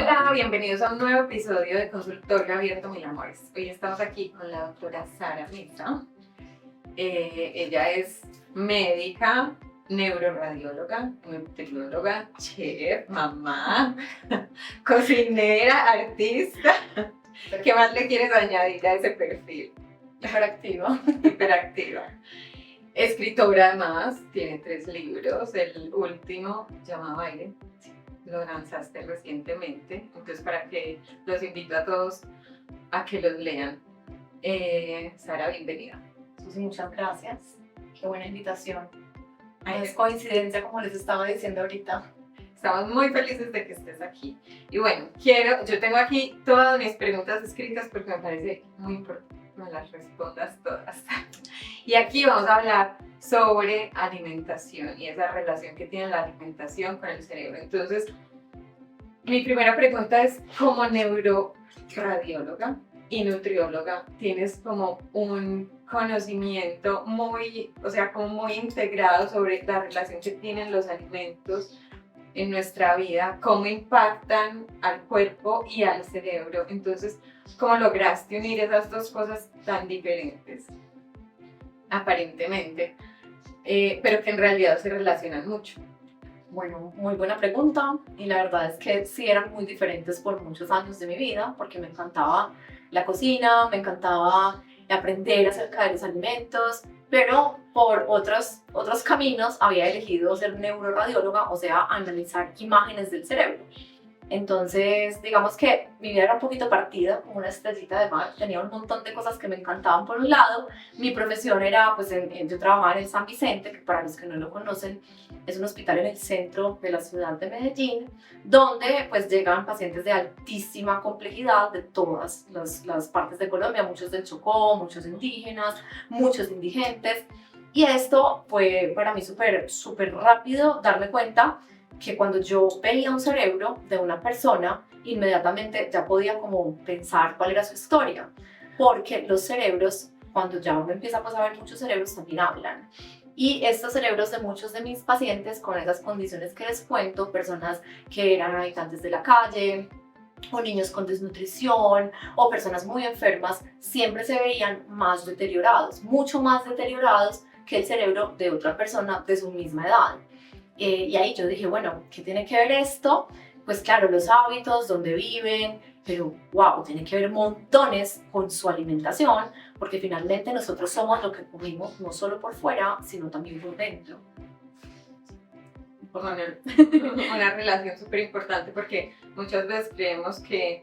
Hola, bienvenidos a un nuevo episodio de Consultorio Abierto Mil Amores. Hoy estamos aquí con la doctora Sara Mesa. Ella es médica, neuroradióloga, nutrióloga, chef, mamá, cocinera, artista. ¿Qué más le quieres añadir a ese perfil? Hiperactiva. Hiperactiva. Escritora además, tiene 3 libros. El último, llamado Aire, lo lanzaste recientemente, entonces para que los invito a todos a que los lean. Sara, bienvenida. Susi, muchas gracias. Qué buena invitación. No Ay, es coincidencia, como les estaba diciendo ahorita. Estamos muy felices de que estés aquí. Y bueno, yo tengo aquí todas mis preguntas escritas porque me parece muy importante que me las respondas todas. Y aquí vamos a hablar sobre alimentación y esa relación que tiene la alimentación con el cerebro. Entonces, mi primera pregunta es, como neuroradióloga y nutrióloga, tienes como un conocimiento muy, como muy integrado sobre la relación que tienen los alimentos en nuestra vida, cómo impactan al cuerpo y al cerebro. Entonces, ¿cómo lograste unir esas dos cosas tan diferentes, aparentemente, pero que en realidad se relacionan mucho? Bueno, muy buena pregunta, y la verdad es que sí eran muy diferentes por muchos años de mi vida, porque me encantaba la cocina, me encantaba aprender acerca de los alimentos, pero por otros caminos había elegido ser neuroradióloga, o sea, analizar imágenes del cerebro. Entonces, digamos que mi vida era un poquito partida, como una estrellita de mar. Tenía un montón de cosas que me encantaban por un lado. Mi profesión era, pues, yo trabajaba en el San Vicente, que para los que no lo conocen, es un hospital en el centro de la ciudad de Medellín, donde, pues, llegan pacientes de altísima complejidad de todas las partes de Colombia, muchos del Chocó, muchos indígenas, muchos indigentes. Y esto fue para mí súper rápido darme cuenta que cuando yo veía un cerebro de una persona, inmediatamente ya podía como pensar cuál era su historia, porque los cerebros, cuando ya uno empieza pues, a ver muchos cerebros, también hablan. Y estos cerebros de muchos de mis pacientes con esas condiciones que les cuento, personas que eran habitantes de la calle, o niños con desnutrición, o personas muy enfermas, siempre se veían más deteriorados, mucho más deteriorados que el cerebro de otra persona de su misma edad. Y ahí yo dije, bueno, ¿qué tiene que ver esto? Pues claro, los hábitos, dónde viven, pero wow, tiene que ver montones con su alimentación, porque finalmente nosotros somos lo que comimos, no solo por fuera, sino también por dentro. Una relación súper importante, porque muchas veces creemos que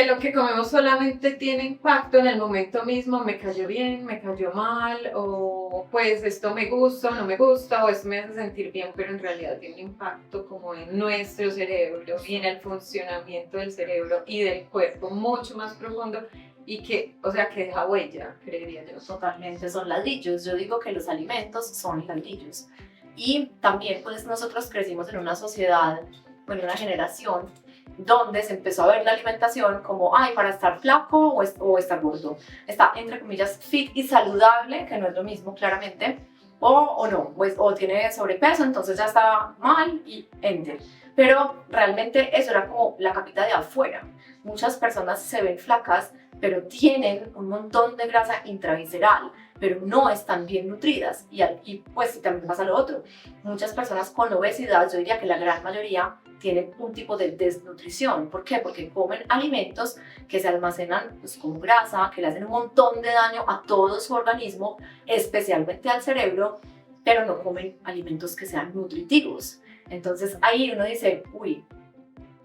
lo que comemos solamente tiene impacto en el momento mismo. Me cayó bien, me cayó mal, o pues esto me gusta o no me gusta, o esto me hace sentir bien, pero en realidad tiene un impacto como en nuestro cerebro y en el funcionamiento del cerebro y del cuerpo mucho más profundo, y que deja huella, creería yo. Totalmente, son ladrillos. Yo digo que los alimentos son ladrillos. Y también pues nosotros crecimos en una sociedad, bueno, una generación donde se empezó a ver la alimentación como, ay, para estar flaco o estar gordo. Está, entre comillas, fit y saludable, que no es lo mismo, claramente, o no, pues, o tiene sobrepeso, entonces ya está mal y enter. Pero realmente eso era como la capita de afuera. Muchas personas se ven flacas, pero tienen un montón de grasa intravisceral, pero no están bien nutridas. Y pues también pasa lo otro. Muchas personas con obesidad, yo diría que la gran mayoría, tienen un tipo de desnutrición. ¿Por qué? Porque comen alimentos que se almacenan pues, como grasa, que le hacen un montón de daño a todo su organismo, especialmente al cerebro, pero no comen alimentos que sean nutritivos. Entonces ahí uno dice, uy,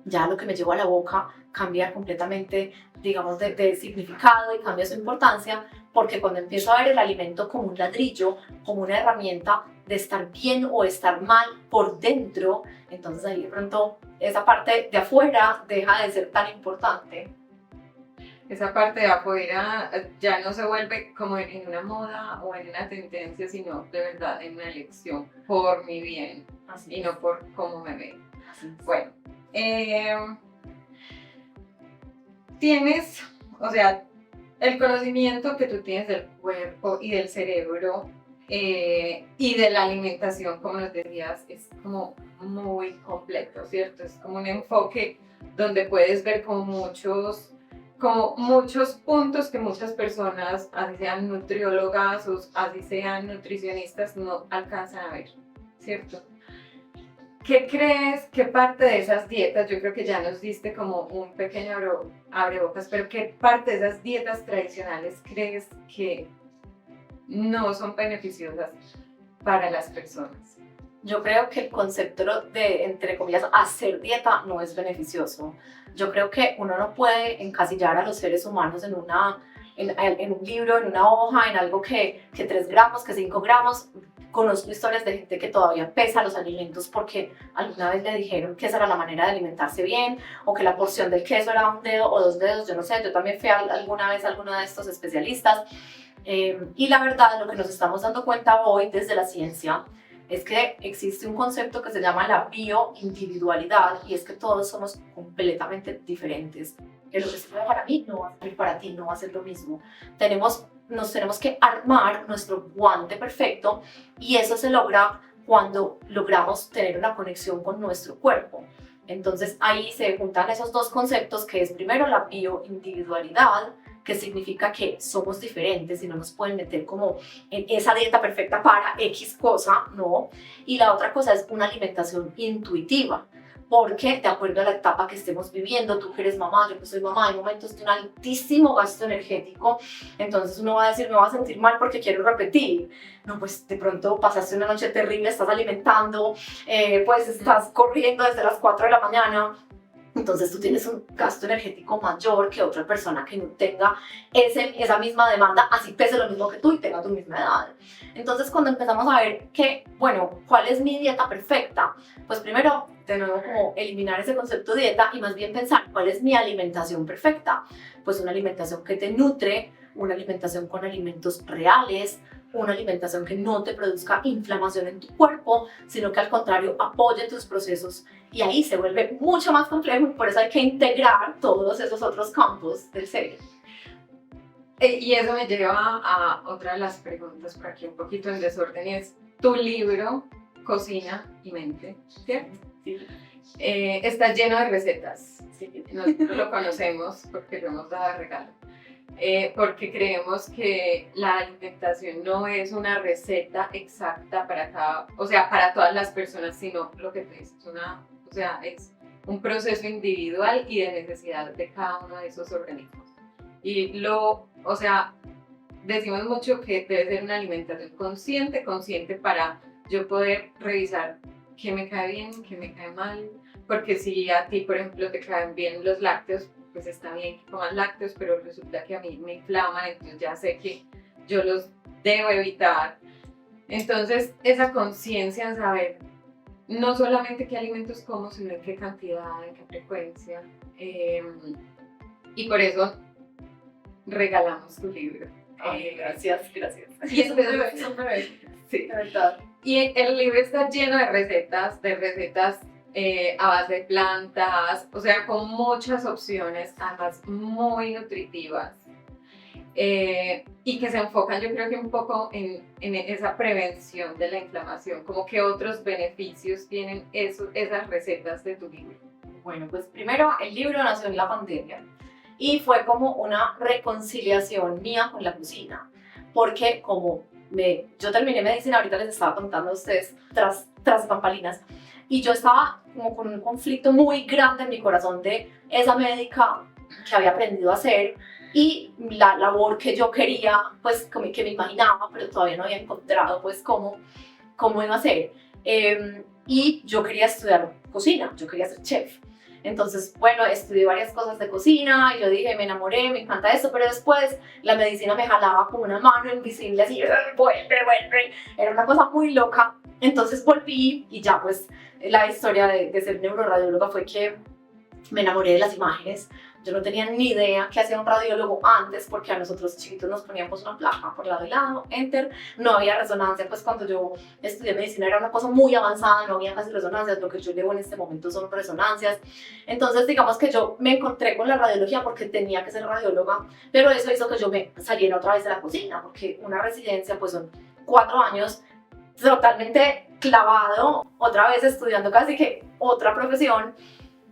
ya lo que me llevo a la boca cambia completamente, digamos, de significado y cambia su importancia, porque cuando empiezo a ver el alimento como un ladrillo, como una herramienta de estar bien o estar mal por dentro, entonces ahí de pronto esa parte de afuera deja de ser tan importante. Esa parte de afuera ya no se vuelve como en una moda o en una tendencia, sino de verdad en una elección por mi bien. Así y es. no por cómo me ven. Así es. Bueno, tienes, el conocimiento que tú tienes del cuerpo y del cerebro Y de la alimentación, como nos decías, es como muy completo, ¿cierto? Es como un enfoque donde puedes ver como muchos puntos que muchas personas, así sean nutriólogas o así sean nutricionistas, no alcanzan a ver, ¿cierto? ¿Qué crees? ¿Qué parte de esas dietas? Yo creo que ya nos diste como un pequeño abrebocas, pero ¿qué parte de esas dietas tradicionales crees que no son beneficiosas para las personas? Yo creo que el concepto de, entre comillas, hacer dieta no es beneficioso. Yo creo que uno no puede encasillar a los seres humanos en un libro, en una hoja, en algo que 3 gramos, que 5 gramos. Conozco historias de gente que todavía pesa los alimentos porque alguna vez le dijeron que esa era la manera de alimentarse bien, o que la porción del queso era 1 dedo o 2 dedos, yo no sé. Yo también fui alguna vez a alguno de estos especialistas. Y la verdad, lo que nos estamos dando cuenta hoy desde la ciencia es que existe un concepto que se llama la bioindividualidad, y es que todos somos completamente diferentes. Que lo que sirve para mí no va a servir para ti, no va a ser lo mismo. Nos tenemos que armar nuestro guante perfecto, y eso se logra cuando logramos tener una conexión con nuestro cuerpo. Entonces ahí se juntan esos 2 conceptos, que es primero la bioindividualidad, que significa que somos diferentes y no nos pueden meter como en esa dieta perfecta para X cosa, no. Y la otra cosa es una alimentación intuitiva, porque de acuerdo a la etapa que estemos viviendo, tú que eres mamá, yo que soy mamá, hay momentos de un altísimo gasto energético, entonces uno va a decir, me voy a sentir mal porque quiero repetir. No, pues de pronto pasaste una noche terrible, estás alimentando, pues estás corriendo desde las 4 de la mañana, entonces tú tienes un gasto energético mayor que otra persona que no tenga esa misma demanda, así pese lo mismo que tú y tenga tu misma edad. Entonces cuando empezamos a ver que, bueno, ¿cuál es mi dieta perfecta? Pues primero, de nuevo, como eliminar ese concepto de dieta y más bien pensar, ¿cuál es mi alimentación perfecta? Pues una alimentación que te nutre, una alimentación con alimentos reales, una alimentación que no te produzca inflamación en tu cuerpo, sino que al contrario apoye tus procesos, y ahí se vuelve mucho más complejo, y por eso hay que integrar todos esos otros campos del ser. Y eso me lleva a otra de las preguntas por aquí un poquito en desorden, y es tu libro Cocina y Mente, ¿cierto? Sí. Está lleno de recetas. Sí. Nosotros lo conocemos porque lo hemos dado de regalo. Porque creemos que la alimentación no es una receta exacta para todas las personas, sino lo que tú dices, es un proceso individual y de necesidad de cada uno de esos organismos. Y decimos mucho que debe ser una alimentación consciente para yo poder revisar qué me cae bien, qué me cae mal, porque si a ti, por ejemplo, te caen bien los lácteos, pues está bien que coman lácteos, pero resulta que a mí me inflaman, entonces ya sé que yo los debo evitar. Entonces, esa conciencia en saber no solamente qué alimentos como, sino en qué cantidad, en qué frecuencia. Y por eso regalamos tu libro. Gracias. Y sí, de verdad. Y el libro está lleno de recetas a base de plantas, o sea, con muchas opciones, además muy nutritivas, y que se enfocan, yo creo que un poco en esa prevención de la inflamación, como que otros beneficios tienen esas recetas de tu libro. Bueno, pues primero el libro nació en la pandemia y fue como una reconciliación mía con la cocina, porque yo terminé medicina, ahorita les estaba contando a ustedes tras bambalinas, y yo estaba como con un conflicto muy grande en mi corazón de esa médica que había aprendido a hacer y la labor que yo quería, pues que me imaginaba, pero todavía no había encontrado pues cómo iba a ser. Y yo quería estudiar cocina, yo quería ser chef. Entonces, bueno, estudié varias cosas de cocina y yo dije, me enamoré, me encanta esto, pero después la medicina me jalaba como una mano invisible, así, vuelve. Era una cosa muy loca. Entonces volví y ya pues la historia de ser neuroradióloga fue que me enamoré de las imágenes. Yo no tenía ni idea qué hacía un radiólogo antes, porque a nosotros chiquitos nos poníamos una placa por lado y lado, enter, no había resonancia, pues cuando yo estudié medicina era una cosa muy avanzada, no había casi resonancias, lo que yo llevo en este momento son resonancias. Entonces digamos que yo me encontré con la radiología porque tenía que ser radióloga, pero eso hizo que yo me saliera otra vez de la cocina, porque una residencia pues son 4 años totalmente clavado, otra vez estudiando casi que otra profesión.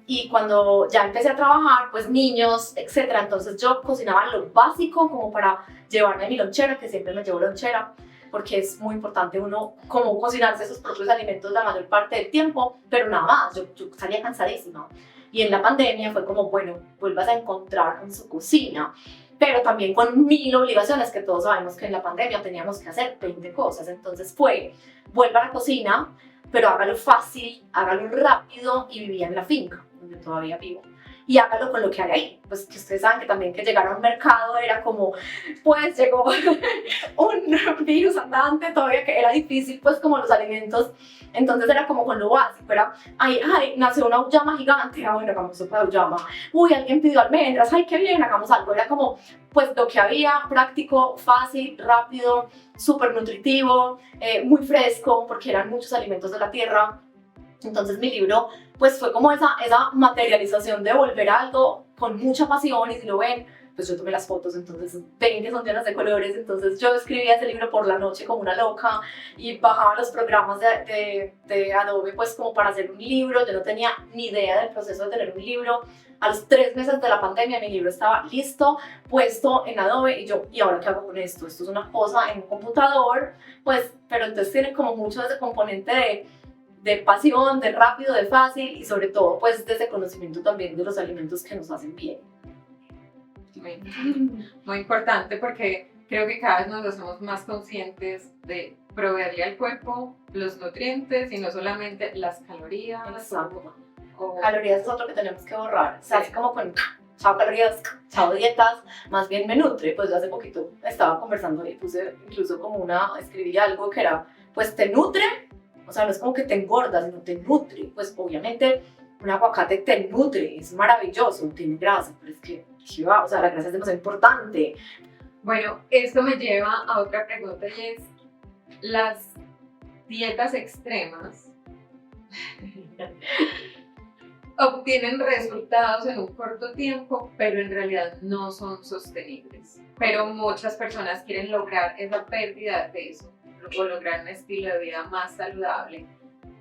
Y cuando ya empecé a trabajar, pues niños, etcétera, entonces yo cocinaba lo básico como para llevarme mi lonchera, que siempre me llevo lonchera, porque es muy importante uno como cocinarse sus propios alimentos la mayor parte del tiempo, pero nada más, yo salía cansadísima. Y en la pandemia fue como, bueno, vuelvas a encontrar en su cocina, pero también con 1000 obligaciones, que todos sabemos que en la pandemia teníamos que hacer 20 cosas. Entonces fue, vuelva a la cocina, pero hágalo fácil, hágalo rápido, y vivía en la finca, donde todavía vivo. Y hágalo con lo que hay ahí. Pues que ustedes saben que también que llegar a un mercado era como, pues llegó un virus andante, todavía que era difícil, pues como los alimentos. Entonces era como con lo básico, era, ay, nació una auyama gigante, bueno, hagamos sopa de auyama. Uy, alguien pidió almendras, ay, qué bien, hagamos algo. Era como, pues lo que había, práctico, fácil, rápido, súper nutritivo, muy fresco, porque eran muchos alimentos de la tierra. Entonces mi libro pues fue como esa materialización de volver a algo con mucha pasión, y si lo ven, pues yo tomé las fotos, entonces ven que son llenas de colores. Entonces yo escribía ese libro por la noche como una loca y bajaba los programas de Adobe pues como para hacer un libro. Yo no tenía ni idea del proceso de tener un libro. A los 3 meses de la pandemia mi libro estaba listo, puesto en Adobe, y yo, ¿y ahora qué hago con esto? Esto es una cosa en un computador, pues, pero entonces tiene como mucho ese componente de pasión, de rápido, de fácil, y sobre todo pues de ese conocimiento también de los alimentos que nos hacen bien. Muy importante, porque creo que cada vez nos hacemos más conscientes de proveerle al cuerpo los nutrientes y no solamente las calorías. Exacto. Calorías es otro que tenemos que borrar. Se hace como con chao calorías, chao dietas, más bien me nutre. Pues hace poquito estaba conversando y puse incluso como escribí algo que era, pues te nutre. O sea, no es como que te engordas, sino te nutre. Pues obviamente un aguacate te nutre, es maravilloso, tiene grasa, pero es que va, o sea, la grasa es demasiado importante. Bueno, esto me lleva a otra pregunta, y es, las dietas extremas obtienen resultados en un corto tiempo, pero en realidad no son sostenibles. Pero muchas personas quieren lograr esa pérdida de peso o lograr un estilo de vida más saludable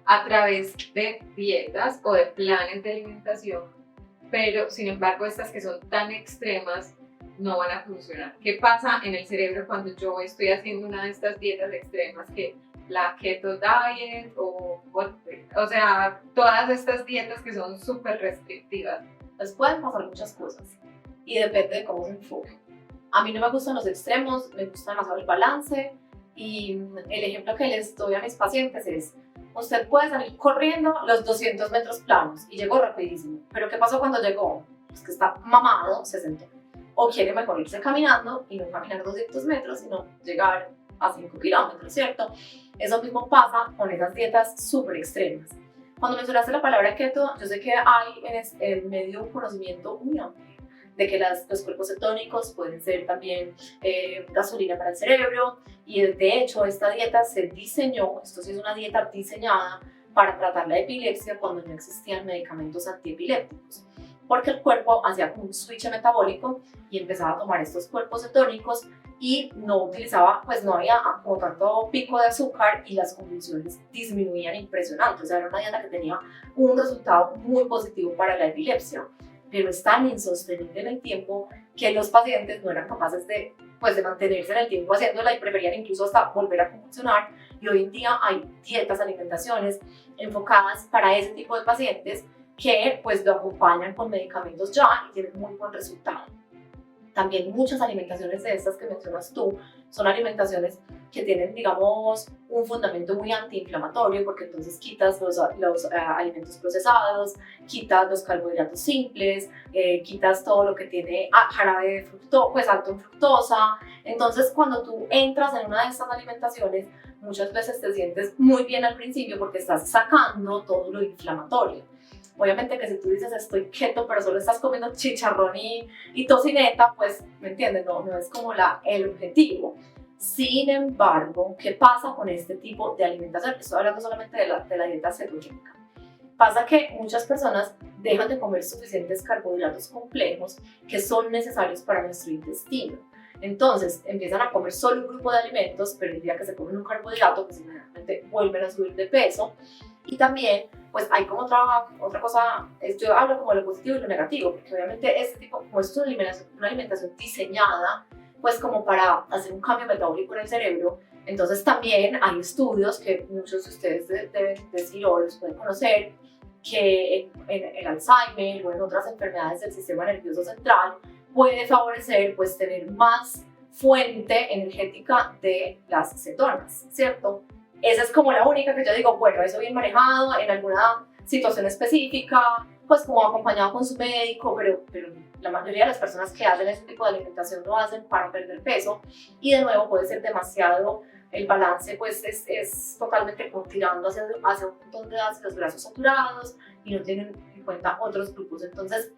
a través de dietas o de planes de alimentación, pero sin embargo estas que son tan extremas no van a funcionar. ¿Qué pasa en el cerebro cuando yo estoy haciendo una de estas dietas extremas, que la keto diet o sea, todas estas dietas que son súper restrictivas? Pues pueden pasar muchas cosas y depende de cómo se enfoque. A mí no me gustan los extremos, me gusta más el balance, y el ejemplo que les doy a mis pacientes es, usted puede salir corriendo los 200 metros planos y llegó rapidísimo, pero ¿qué pasó cuando llegó? Pues que está mamado, se sentó. O quiere mejor irse caminando y no caminar 200 metros, sino llegar a 5 kilómetros, ¿cierto? Eso mismo pasa con esas dietas súper extremas. Cuando mencionaste la palabra keto, yo sé que hay en el medio un conocimiento muy amplio de que los cuerpos cetónicos pueden ser también gasolina para el cerebro, y de hecho esta dieta se diseñó, esto sí es una dieta diseñada para tratar la epilepsia cuando no existían medicamentos antiepilépticos, porque el cuerpo hacía como un switch metabólico y empezaba a tomar estos cuerpos cetónicos y no utilizaba, pues no había como tanto pico de azúcar y las convulsiones disminuían impresionante. O sea, era una dieta que tenía un resultado muy positivo para la epilepsia, pero es tan insostenible en el tiempo que los pacientes no eran capaces de mantenerse en el tiempo haciéndola y preferían incluso hasta volver a convulsionar. Y hoy en día hay dietas, alimentaciones enfocadas para ese tipo de pacientes que pues lo acompañan con medicamentos ya y tienen muy buen resultado. También muchas alimentaciones de estas que mencionas tú son alimentaciones que tienen, digamos, un fundamento muy antiinflamatorio, porque entonces quitas los alimentos procesados, quitas los carbohidratos simples, quitas todo lo que tiene jarabe de fructosa, pues alto en fructosa. Entonces cuando tú entras en una de estas alimentaciones, muchas veces te sientes muy bien al principio porque estás sacando todo lo inflamatorio. Obviamente que si tú dices estoy keto pero solo estás comiendo chicharrón y tocineta, pues, ¿me entiendes? No es como el objetivo. Sin embargo, ¿qué pasa con este tipo de alimentación? Estoy hablando solamente de la dieta cetogénica. Pasa que muchas personas dejan de comer suficientes carbohidratos complejos que son necesarios para nuestro intestino. Entonces empiezan a comer solo un grupo de alimentos, pero el día que se comen un carbohidrato, pues inmediatamente vuelven a subir de peso. Y también, pues hay como otra cosa, yo hablo como de lo positivo y lo negativo, porque obviamente este tipo, como esto es una alimentación diseñada, pues como para hacer un cambio metabólico en el cerebro. Entonces también hay estudios que muchos de ustedes deben decir o los pueden conocer, que en el Alzheimer o en otras enfermedades del sistema nervioso central puede favorecer pues tener más fuente energética de las cetonas, ¿cierto? Esa es como la única que yo digo, bueno, eso bien manejado en alguna situación específica, pues como acompañado con su médico, pero la mayoría de las personas que hacen ese tipo de alimentación lo hacen para perder peso y de nuevo puede ser demasiado, el balance pues es totalmente como tirando hacia un montón de ácidos grasos saturados y no tienen en cuenta otros grupos. Entonces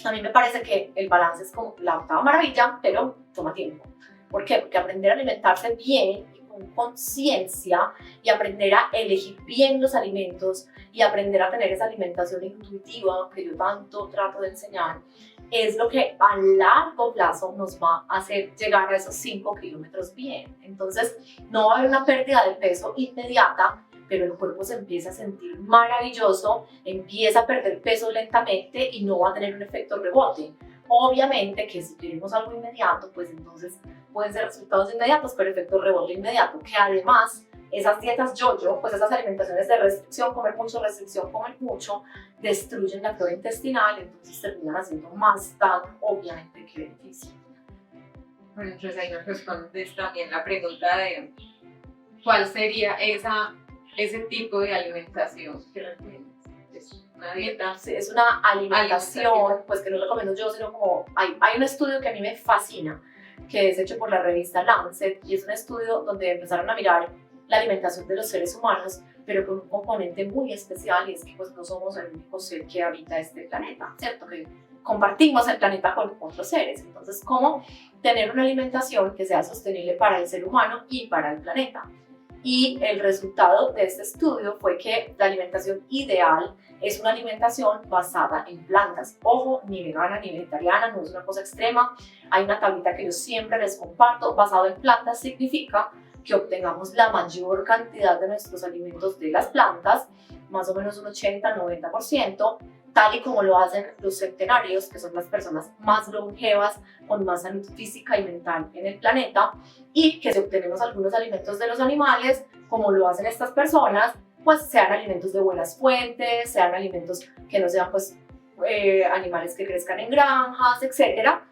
a mí me parece que el balance es como la octava maravilla, pero toma tiempo. ¿Por qué? Porque aprender a alimentarse bien y con conciencia y aprender a elegir bien los alimentos y aprender a tener esa alimentación intuitiva que yo tanto trato de enseñar es lo que a largo plazo nos va a hacer llegar a esos 5 kilómetros bien. Entonces no va a haber una pérdida de peso inmediata, pero el cuerpo se empieza a sentir maravilloso, empieza a perder peso lentamente y no va a tener un efecto rebote. Obviamente que si queremos algo inmediato, pues entonces pueden ser resultados inmediatos, pero efecto rebote inmediato, que además esas dietas yo-yo, pues esas alimentaciones de restricción, comer mucho, destruyen la flora intestinal, entonces terminan haciendo más daño, obviamente, que beneficio. Bueno, entonces ahí nos respondes también la pregunta de cuál sería ese tipo de alimentación que recomiendas. ¿Es una dieta? Sí, es una alimentación, pues que no recomiendo yo, sino como hay un estudio que a mí me fascina, que es hecho por la revista Lancet, y es un estudio donde empezaron a mirar la alimentación de los seres humanos, pero con un componente muy especial, y es que pues no somos el único ser que habita este planeta, ¿cierto? Que compartimos el planeta con otros seres. Entonces, ¿cómo tener una alimentación que sea sostenible para el ser humano y para el planeta? Y el resultado de este estudio fue que la alimentación ideal es una alimentación basada en plantas. Ojo, ni vegana ni vegetariana, no es una cosa extrema. Hay una tablita que yo siempre les comparto, basado en plantas significa que obtengamos la mayor cantidad de nuestros alimentos de las plantas, más o menos un 80-90%, tal y como lo hacen los centenarios, que son las personas más longevas, con más salud física y mental en el planeta, y que si obtenemos algunos alimentos de los animales, como lo hacen estas personas, pues sean alimentos de buenas fuentes, sean alimentos que no sean pues animales que crezcan en granjas, etcétera,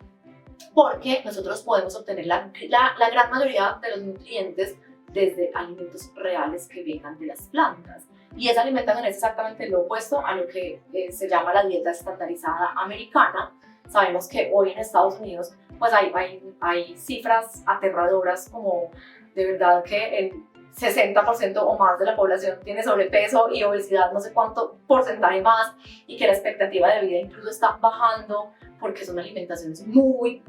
porque nosotros podemos obtener la gran mayoría de los nutrientes desde alimentos reales que vengan de las plantas. Y esa alimentación es exactamente lo opuesto a lo que se llama la dieta estandarizada americana. Sabemos que hoy en Estados Unidos pues hay cifras aterradoras, como de verdad que el 60% o más de la población tiene sobrepeso y obesidad, no sé cuánto porcentaje más, y que la expectativa de vida incluso está bajando porque son alimentaciones muy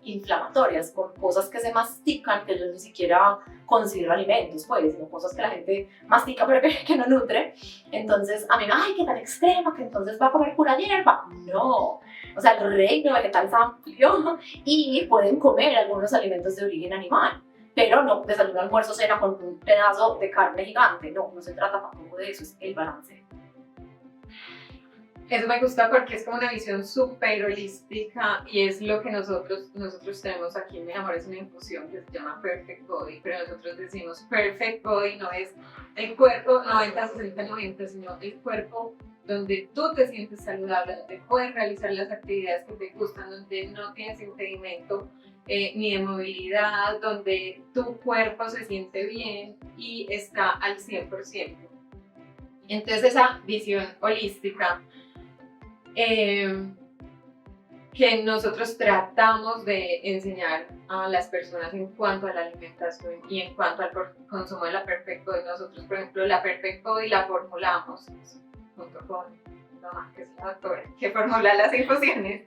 inflamatorias, con cosas que se mastican, que yo ni siquiera considero alimentos, pues, sino cosas que la gente mastica pero que no nutre. Entonces, a mí, ay, qué tan extrema, que entonces va a comer pura hierba. No, o sea, el reino vegetal es amplio y pueden comer algunos alimentos de origen animal, pero no desayuno, almuerzo, cena con un pedazo de carne gigante. No se trata tampoco de eso, es el balance. Eso me gusta porque es como una visión súper holística y es lo que nosotros tenemos aquí en Mi Amor. Es una infusión que se llama Perfect Body, pero nosotros decimos Perfect Body no es el cuerpo 90-60-90, sino el cuerpo donde tú te sientes saludable, donde puedes realizar las actividades que te gustan, donde no tienes impedimento ni de movilidad, donde tu cuerpo se siente bien y está al 100%. Entonces esa visión holística que nosotros tratamos de enseñar a las personas en cuanto a la alimentación y en cuanto al consumo de la Perfect Body. Nosotros, por ejemplo, la Perfect Body la formulamos junto con mi mamá, que es la doctora, que formula las infusiones,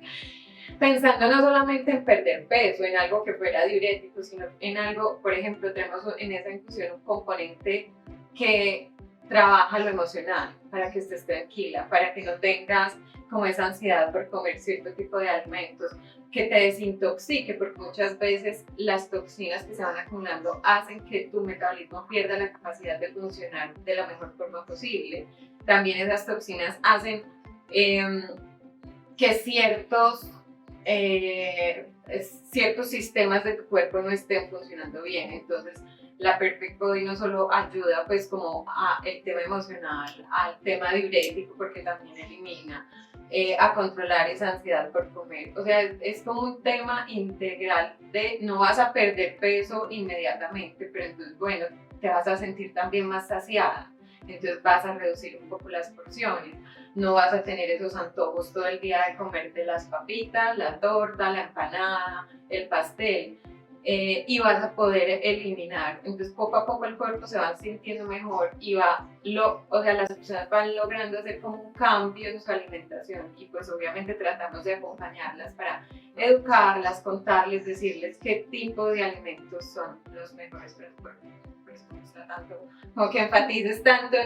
pensando no solamente en perder peso, en algo que fuera diurético, sino en algo, por ejemplo, tenemos en esa infusión un componente que trabaja lo emocional para que estés tranquila, para que no tengas como esa ansiedad por comer cierto tipo de alimentos, que te desintoxique, porque muchas veces las toxinas que se van acumulando hacen que tu metabolismo pierda la capacidad de funcionar de la mejor forma posible. También esas toxinas hacen que ciertos sistemas de tu cuerpo no estén funcionando bien. Entonces, la Perfect Body no solo ayuda pues como al tema emocional, al tema diurético, porque también elimina, a controlar esa ansiedad por comer. O sea, es como un tema integral de no vas a perder peso inmediatamente, pero entonces, bueno, te vas a sentir también más saciada. Entonces vas a reducir un poco las porciones, no vas a tener esos antojos todo el día de comerte las papitas, la torta, la empanada, el pastel, y vas a poder eliminar. Entonces poco a poco el cuerpo se va sintiendo mejor y o sea, las personas van logrando hacer como un cambio en su alimentación, y pues obviamente tratamos de acompañarlas para educarlas, contarles, decirles qué tipo de alimentos son los mejores para el cuerpo. Tanto, como que enfatices tanto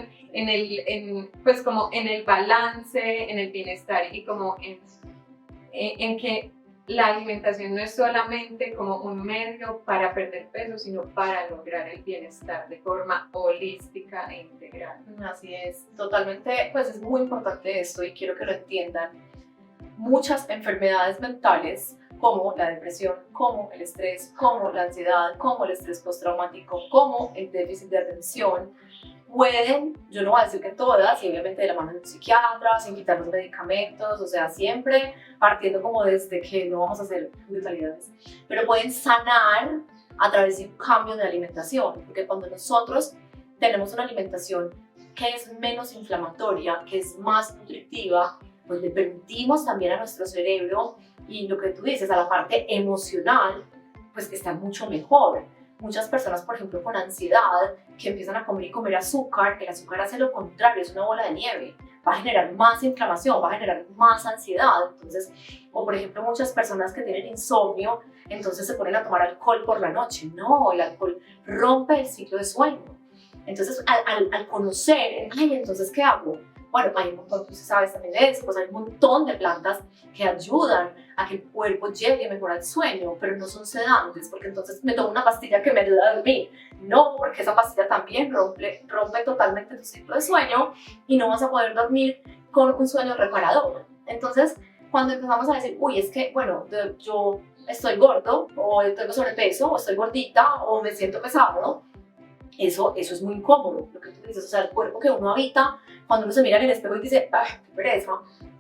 pues como en el balance, en el bienestar, y como en que la alimentación no es solamente como un medio para perder peso, sino para lograr el bienestar de forma holística e integral. Así es, totalmente, pues es muy importante esto y quiero que lo entiendan. Muchas enfermedades mentales, como la depresión, como el estrés, como la ansiedad, como el estrés postraumático, como el déficit de atención, pueden, yo no voy a decir que todas, y obviamente de la mano de un psiquiatra, sin quitar los medicamentos, o sea, siempre partiendo como desde que no vamos a hacer brutalidades, pero pueden sanar a través de un cambio de alimentación, porque cuando nosotros tenemos una alimentación que es menos inflamatoria, que es más nutritiva, pues le permitimos también a nuestro cerebro, y lo que tú dices, a la parte emocional, pues que está mucho mejor. Muchas personas, por ejemplo, con ansiedad, que empiezan a comer y comer azúcar, el azúcar hace lo contrario, es una bola de nieve, va a generar más inflamación, va a generar más ansiedad. Entonces, o por ejemplo, muchas personas que tienen insomnio, entonces se ponen a tomar alcohol por la noche. No, el alcohol rompe el ciclo de sueño. Entonces, al conocer, ay, entonces, ¿qué hago? Bueno, hay un montón, tú sabes también de eso, pues hay un montón de plantas que ayudan a que el cuerpo llegue mejor al sueño, pero no son sedantes, porque entonces me tomo una pastilla que me ayuda a dormir. No, porque esa pastilla también rompe totalmente tu ciclo de sueño y no vas a poder dormir con un sueño reparador. Entonces, cuando empezamos a decir, uy, es que, bueno, yo estoy gordo, o tengo sobrepeso, o estoy gordita, o me siento pesado, eso es muy incómodo, lo que tú dices, o sea, el cuerpo que uno habita, cuando uno se mira en el espejo y dice, ¡ay, qué pereza!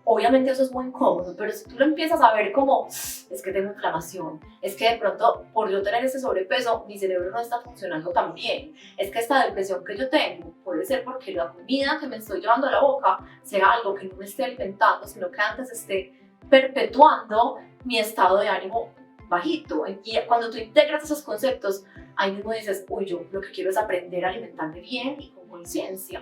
Obviamente eso es muy incómodo, pero si tú lo empiezas a ver como, es que tengo inflamación, es que de pronto, por yo tener ese sobrepeso, mi cerebro no está funcionando tan bien, es que esta depresión que yo tengo puede ser porque la comida que me estoy llevando a la boca sea algo que no me esté alimentando, sino que antes esté perpetuando mi estado de ánimo bajito. Y cuando tú integras esos conceptos, ahí mismo dices, uy, yo lo que quiero es aprender a alimentarme bien y con conciencia.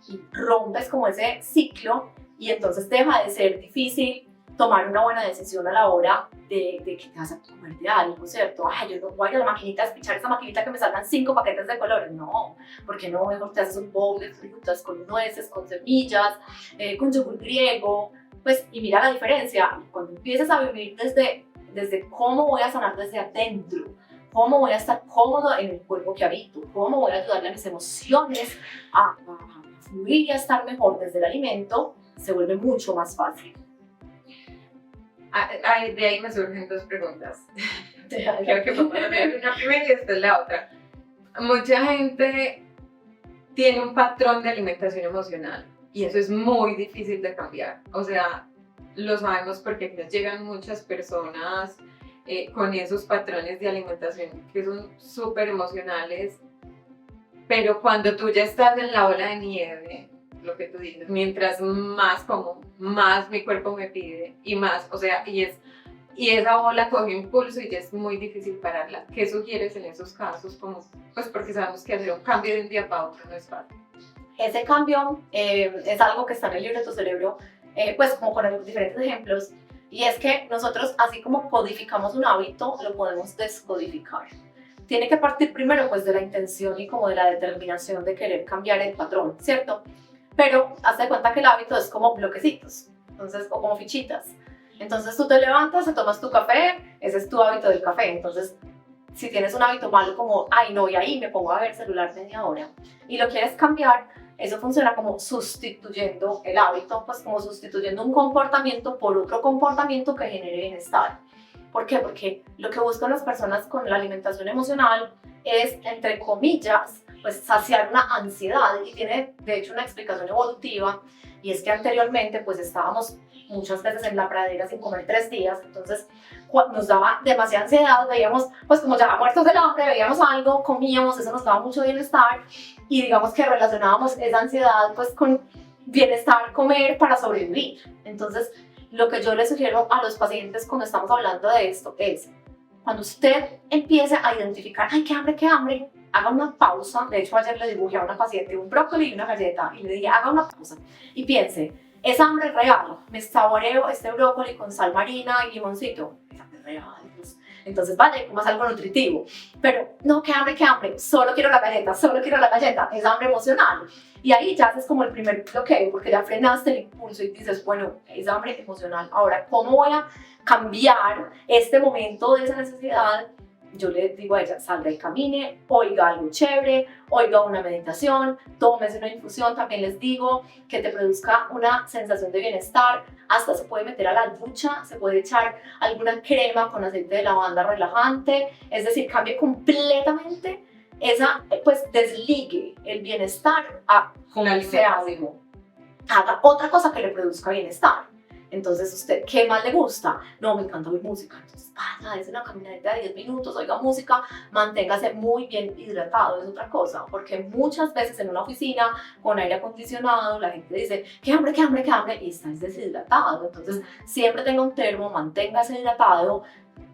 Y rompes como ese ciclo, y entonces deja de ser difícil tomar una buena decisión a la hora de que te vas a comer de algo, ¿cierto? Ay, yo no voy a ir a la maquinita a despichar esa maquinita que me salgan 5 paquetes de colores. No, porque no, mejor te haces un bowl de frutas con nueces, con semillas, con yogur griego, pues, y mira la diferencia. Cuando empieces a vivir desde cómo voy a sanar desde adentro, cómo voy a estar cómodo en el cuerpo que habito, cómo voy a ayudarle a mis emociones a fluir y a estar mejor desde el alimento, se vuelve mucho más fácil. De ahí me surgen 2 preguntas. Creo que vamos a ver una primera y después la otra. Mucha gente tiene un patrón de alimentación emocional y eso es muy difícil de cambiar. O sea, lo sabemos porque nos llegan muchas personas con esos patrones de alimentación que son súper emocionales, pero cuando tú ya estás en la ola de nieve, lo que tú dices, mientras más como, más mi cuerpo me pide y más, o sea, y esa ola coge impulso y ya es muy difícil pararla. ¿Qué sugieres en esos casos? Como, pues porque sabemos que hacer un cambio de un día para otro no es fácil. Ese cambio es algo que está en el libro de tu cerebro, pues como con diferentes ejemplos, y es que nosotros, así como codificamos un hábito, lo podemos descodificar. tiene que partir primero pues de la intención y como de la determinación de querer cambiar el patrón, ¿cierto? Pero haz de cuenta que el hábito es como bloquecitos, entonces, o como fichitas. Entonces tú te levantas, te tomas tu café, ese es tu hábito del café. Entonces, si tienes un hábito malo como, ay no, y ahí me pongo a ver celular media hora y lo quieres cambiar, eso funciona como sustituyendo el hábito, pues como sustituyendo un comportamiento por otro comportamiento que genere bienestar. ¿Por qué? Porque lo que buscan las personas con la alimentación emocional es, entre comillas, pues saciar una ansiedad, y tiene de hecho una explicación evolutiva, y es que anteriormente pues estábamos muchas veces en la pradera sin comer 3 días, entonces nos daba demasiada ansiedad, veíamos pues como ya muertos del hambre, veíamos algo, comíamos, eso nos daba mucho bienestar, y digamos que relacionábamos esa ansiedad pues con bienestar, comer para sobrevivir. Entonces lo que yo le sugiero a los pacientes cuando estamos hablando de esto es, cuando usted empiece a identificar, ay, qué hambre, haga una pausa. De hecho, ayer le dibujé a una paciente un brócoli y una galleta y le dije, haga una pausa y piense, ¿es hambre real? ¿Me saboreo este brócoli con sal marina y limoncito? Es hambre real. Pues, entonces vaya, comas algo nutritivo. Pero no, qué hambre, solo quiero la galleta, es hambre emocional. Y ahí ya haces como el primer bloqueo, porque ya frenaste el impulso y dices, bueno, es hambre emocional. Ahora, ¿cómo voy a cambiar este momento de esa necesidad? Yo le digo a ella, salga y camine, oiga algo chévere, oiga una meditación, tómese una infusión. También les digo que te produzca una sensación de bienestar. Hasta se puede meter a la ducha, se puede echar alguna crema con aceite de lavanda relajante, es decir, cambie completamente esa, pues desligue el bienestar a comerse algo, haga otra cosa que le produzca bienestar. Entonces, ¿usted qué más le gusta? No, me encanta oír música. Entonces, vaya, dése una caminadita de 10 minutos, oiga música, manténgase muy bien hidratado, es otra cosa. Porque muchas veces en una oficina con aire acondicionado, la gente dice, qué hambre, y está deshidratado. Entonces, siempre tenga un termo, manténgase hidratado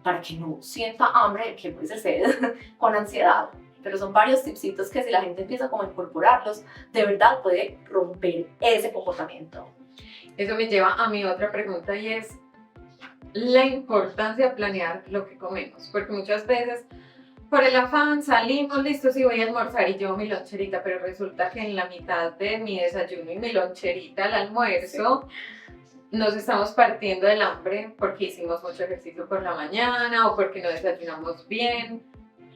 para que no sienta hambre, que puede ser sed, con ansiedad. Pero son varios tipsitos que si la gente empieza como a incorporarlos, de verdad puede romper ese comportamiento. Eso me lleva a mi otra pregunta, y es la importancia de planear lo que comemos, porque muchas veces por el afán salimos listos y voy a almorzar y llevo mi loncherita, pero resulta que en la mitad de mi desayuno y mi loncherita al almuerzo nos estamos partiendo del hambre porque hicimos mucho ejercicio por la mañana o porque no desayunamos bien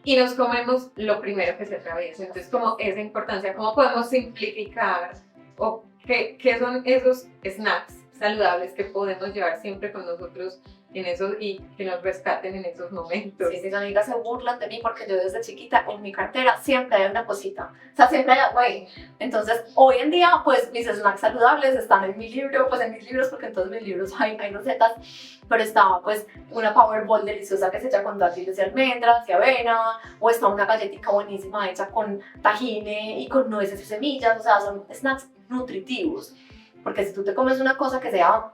y nos comemos lo primero que se atraviesa. Entonces, como esa importancia, ¿cómo podemos simplificar o qué son esos snacks saludables que podemos llevar siempre con nosotros en esos y que nos rescaten en esos momentos? Sí, mis amigas se burlan de mí porque yo desde chiquita en mi cartera siempre hay una cosita, o sea, siempre hay algo ahí. Entonces, hoy en día, pues mis snacks saludables están en mi libro, pues en mis libros, porque en todos mis libros hay recetas, pero estaba pues una Powerball deliciosa que se echa con dátiles y almendras y avena, o está una galletita buenísima hecha con tajine y con nueces y semillas, o sea, son snacks nutritivos, porque si tú te comes una cosa que sea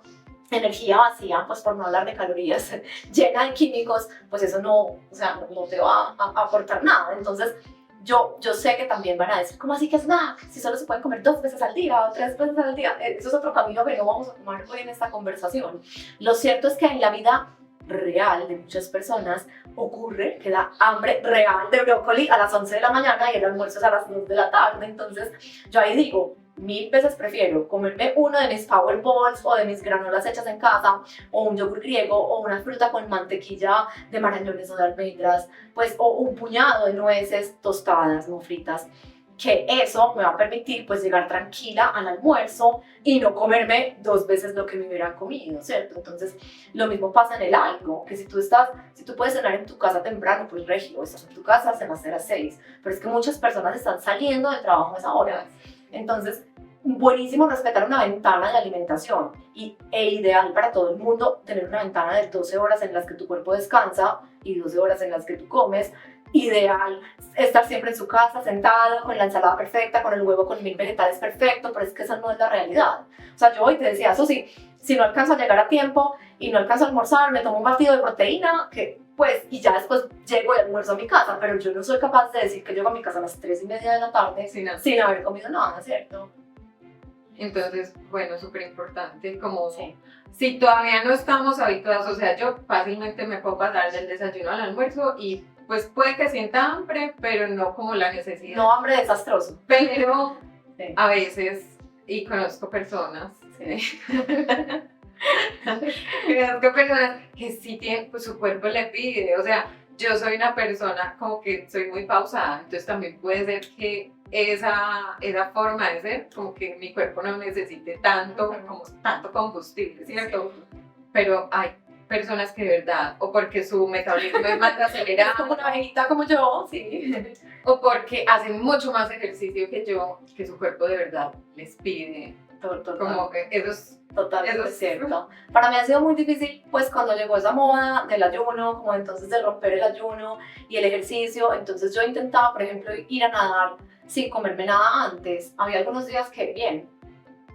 energía vacía, pues por no hablar de calorías, llena de químicos, pues eso no, o sea, no te va a aportar nada. Entonces yo sé que también van a decir, ¿cómo así que snack? Si solo se pueden comer 2 veces al día o 3 veces al día. Eso es otro camino que no vamos a tomar hoy en esta conversación. Lo cierto es que en la vida real de muchas personas ocurre que da hambre real de brócoli a las 11 de la mañana y el almuerzo es a las 2 de la tarde. Entonces yo ahí digo, 1000 veces prefiero comerme uno de mis Powerballs o de mis granolas hechas en casa, o un yogur griego, o una fruta con mantequilla de marañones o de almendras, pues, o un puñado de nueces tostadas, no fritas, que eso me va a permitir pues llegar tranquila al almuerzo y no comerme 2 veces lo que me hubiera comido, ¿cierto? Entonces lo mismo pasa en el algo, que si tú puedes cenar en tu casa temprano, pues regio, estás en tu casa, cenaste a las 6, pero es que muchas personas están saliendo del trabajo a esa hora. Entonces, buenísimo respetar una ventana de alimentación e ideal para todo el mundo tener una ventana de 12 horas en las que tu cuerpo descansa y 12 horas en las que tú comes. Ideal estar siempre en su casa sentado con la ensalada perfecta, con el huevo con 1000 vegetales perfecto, pero es que esa no es la realidad. O sea, yo hoy te decía, eso sí, si no alcanzo a llegar a tiempo y no alcanzo a almorzar, me tomo un batido de proteína que pues, y ya después llego y almuerzo a mi casa, pero yo no soy capaz de decir que llego a mi casa a las 3:30 de la tarde sin haber comido nada, ¿cierto? Entonces, bueno, súper importante, como si todavía no estamos habituados, o sea, yo fácilmente me puedo pasar del desayuno al almuerzo y pues puede que sienta hambre, pero no como la necesidad. No hambre desastroso. Pero Sí. a veces, y conozco personas, Sí. conozco personas que sí tienen, pues su cuerpo le pide, o sea, yo soy una persona como que soy muy pausada, entonces también puede ser que esa forma de ser, como que mi cuerpo no necesite tanto, como tanto combustible, ¿cierto? Pero hay personas que de verdad, o porque su metabolismo es más Es acelerado, como una abejita como yo, sí. o porque hacen mucho más ejercicio que yo, que su cuerpo de verdad les pide. Total. Como que eso es Total, Eso eso es- es cierto. Para mí ha sido muy difícil, pues cuando llegó esa moda del ayuno, como entonces de romper el ayuno y el ejercicio, entonces yo intentaba, por ejemplo, ir a nadar sin comerme nada antes. Había algunos días que bien,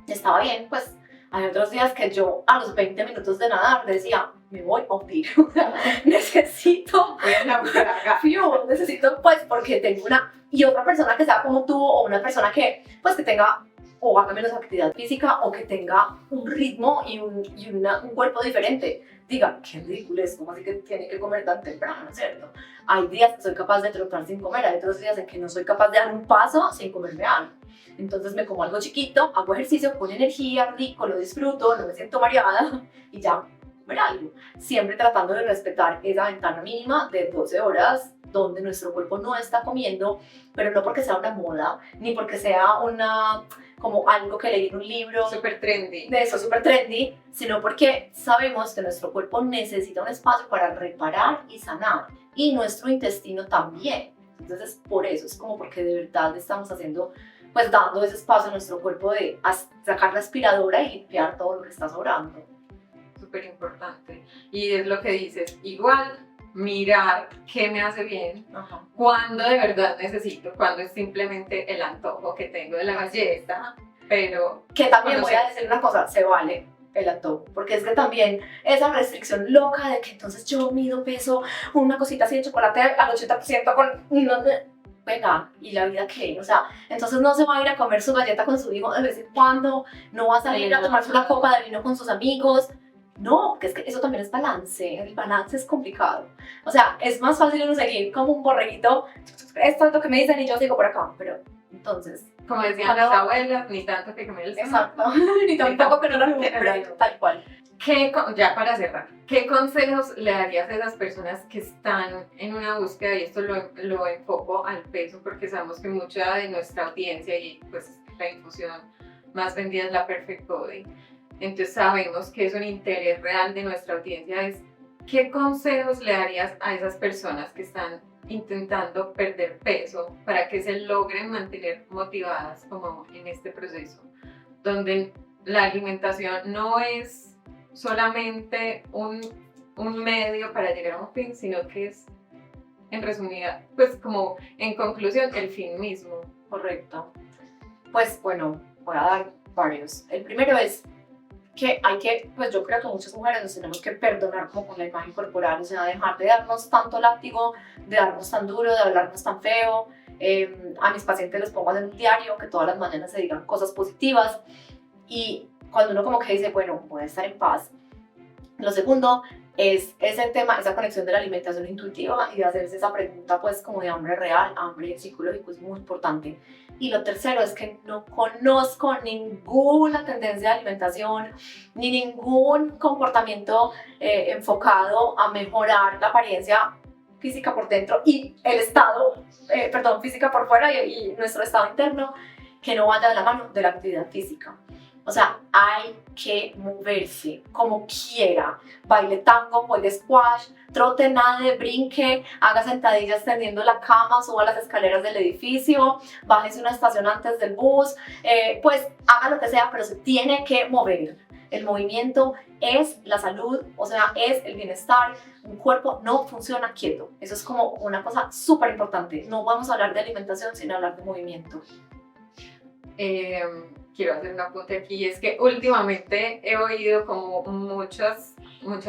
estaba bien, pues hay otros días que yo a los 20 minutos de nadar decía, me voy a hundir, o sea, necesito voy a naufragar. fuel, necesito pues porque tengo una y otra persona que sea como tú o una persona que pues que tenga o haga menos actividad física o que tenga un ritmo y un cuerpo diferente. Diga, qué ridículo es, como así que tiene que comer tan temprano, ¿cierto? Hay días que soy capaz de trotar sin comer, hay otros días en que no soy capaz de dar un paso sin comerme algo. Entonces me como algo chiquito, hago ejercicio con energía, rico, lo disfruto, no me siento mareada y ya, comer algo. Siempre tratando de respetar esa ventana mínima de 12 horas donde nuestro cuerpo no está comiendo, pero no porque sea una moda, ni porque sea una como algo que leí en un libro Súper trendy. de eso súper trendy, sino porque sabemos que nuestro cuerpo necesita un espacio para reparar y sanar, y nuestro intestino también. Entonces, por eso, es como porque de verdad estamos haciendo, pues dando ese espacio a nuestro cuerpo de sacar la aspiradora y limpiar todo lo que está sobrando. Súper importante. Y es lo que dices, igual mirar qué me hace bien, Ajá. cuándo de verdad necesito, cuándo es simplemente el antojo que tengo de la galleta, pero Que también Bueno, voy sí. a decir una cosa, se vale el antojo, porque es que también esa restricción loca de que entonces yo mido peso, una cosita así de chocolate al 80% con... Venga, ¿y la vida qué? O sea, entonces no se va a ir a comer su galleta con su hijo de vez en cuando, no va a salir a tomarse una copa de vino con sus amigos. No, porque es que eso también es balance, el balance es complicado. O sea, es más fácil uno seguir como un borreguito, esto es lo que me dicen y yo sigo por acá, pero entonces... como decían las abuelas, ni tanto que comer el Exacto, ni tampoco que no lo recuperen, tal cual. Ya para cerrar, ¿qué consejos le darías a esas personas que están en una búsqueda? Y esto lo enfoco al peso porque sabemos que mucha de nuestra audiencia y pues la infusión más vendida es la Perfect Body. Entonces sabemos que es un interés real de nuestra audiencia. ¿Qué consejos le darías a esas personas que están intentando perder peso para que se logren mantener motivadas como en este proceso? Donde la alimentación no es solamente un medio para llegar a un fin, sino que es, en resumida, pues como en conclusión, el fin mismo. Correcto. Pues bueno, voy a dar varios. El primero es que hay que, pues yo creo que muchas mujeres nos tenemos que perdonar como con la imagen corporal, o sea, dejar de darnos tanto látigo, de darnos tan duro, de hablarnos tan feo. A mis pacientes les pongo en un diario que todas las mañanas se digan cosas positivas, y cuando uno como que dice, bueno, voy a estar en paz. Lo segundo es ese tema, esa conexión de la alimentación intuitiva y de hacerse esa pregunta pues como de hambre real, hambre psicológico, es muy importante. Y lo tercero es que no conozco ninguna tendencia de alimentación ni ningún comportamiento enfocado a mejorar la apariencia física por dentro y el estado, física por fuera y nuestro estado interno, que no vaya de la mano de la actividad física. O sea, hay que moverse como quiera. Baile tango, baile squash, trote, nade, brinque, haga sentadillas tendiendo la cama, suba las escaleras del edificio, bájese una estación antes del bus, pues haga lo que sea, pero se tiene que mover. El movimiento es la salud, o sea, es el bienestar. Un cuerpo no funciona quieto. Eso es como una cosa súper importante. No vamos a hablar de alimentación sin hablar de movimiento. Quiero hacer un apunte aquí, es que últimamente he oído como muchas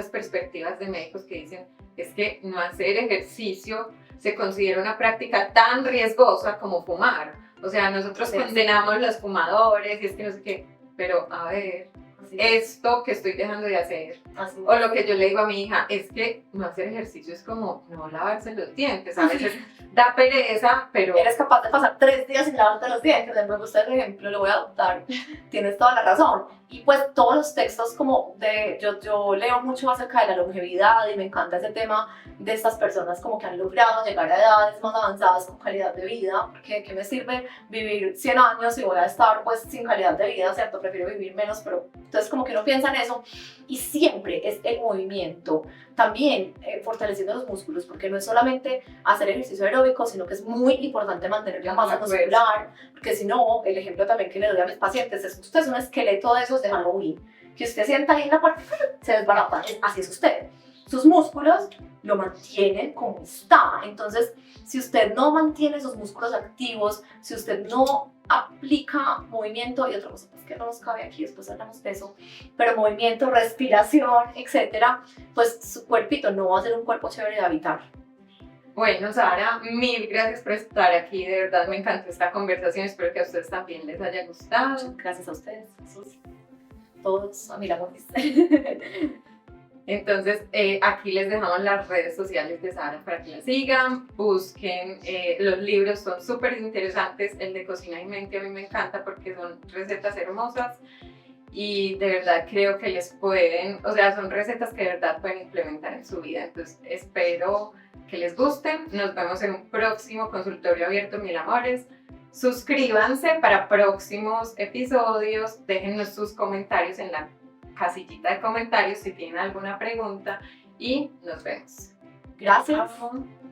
perspectivas de médicos que dicen es que no hacer ejercicio se considera una práctica tan riesgosa como fumar. O sea, nosotros Sí, condenamos los fumadores y es que no sé qué, pero a ver, Así es. esto que estoy dejando de hacer. Así O lo que yo le digo a mi hija es que no hacer ejercicio es como no lavarse los dientes. A veces da pereza, pero Eres capaz de pasar 3 días sin lavarte los dientes. Me gusta el ejemplo, lo voy a adoptar. Tienes toda la razón. Y pues todos los textos como de... Yo leo mucho acerca de la longevidad y me encanta ese tema de estas personas como que han logrado llegar a edades más avanzadas con calidad de vida. Porque ¿qué me sirve vivir 100 años y voy a estar pues sin calidad de vida, ¿cierto? Prefiero vivir menos, pero entonces como que uno piensa en eso. Y siempre es el movimiento. También fortaleciendo los músculos, porque no es solamente hacer ejercicio aeróbico, sino que es muy importante mantener la masa muscular, porque si no, el ejemplo también que le doy a mis pacientes es que usted es un esqueleto de esos de Halloween, que usted sienta ahí en la parte, se desbarata, así es usted. Sus músculos lo mantienen como está. Entonces, si usted no mantiene esos músculos activos, si usted no aplica movimiento y otra cosa pues, que no nos cabe aquí, después hablamos de eso, pero movimiento, respiración, etcétera, pues su cuerpito no va a ser un cuerpo chévere de habitar. bueno, Sara, mil gracias por estar aquí. De verdad me encantó esta conversación. Espero que a ustedes también les haya gustado. Gracias a ustedes, Jesús. Todos a Milagros. Entonces, aquí les dejamos las redes sociales de Sara para que la sigan, busquen, los libros son súper interesantes, el de Cocina y Mente a mí me encanta porque son recetas hermosas y de verdad creo que les pueden, o sea, son recetas que de verdad pueden implementar en su vida, entonces espero que les gusten, nos vemos en un próximo consultorio abierto, mil amores. Suscríbanse para próximos episodios, déjennos sus comentarios en la casillita de comentarios si tienen alguna pregunta y nos vemos. Gracias. Chao.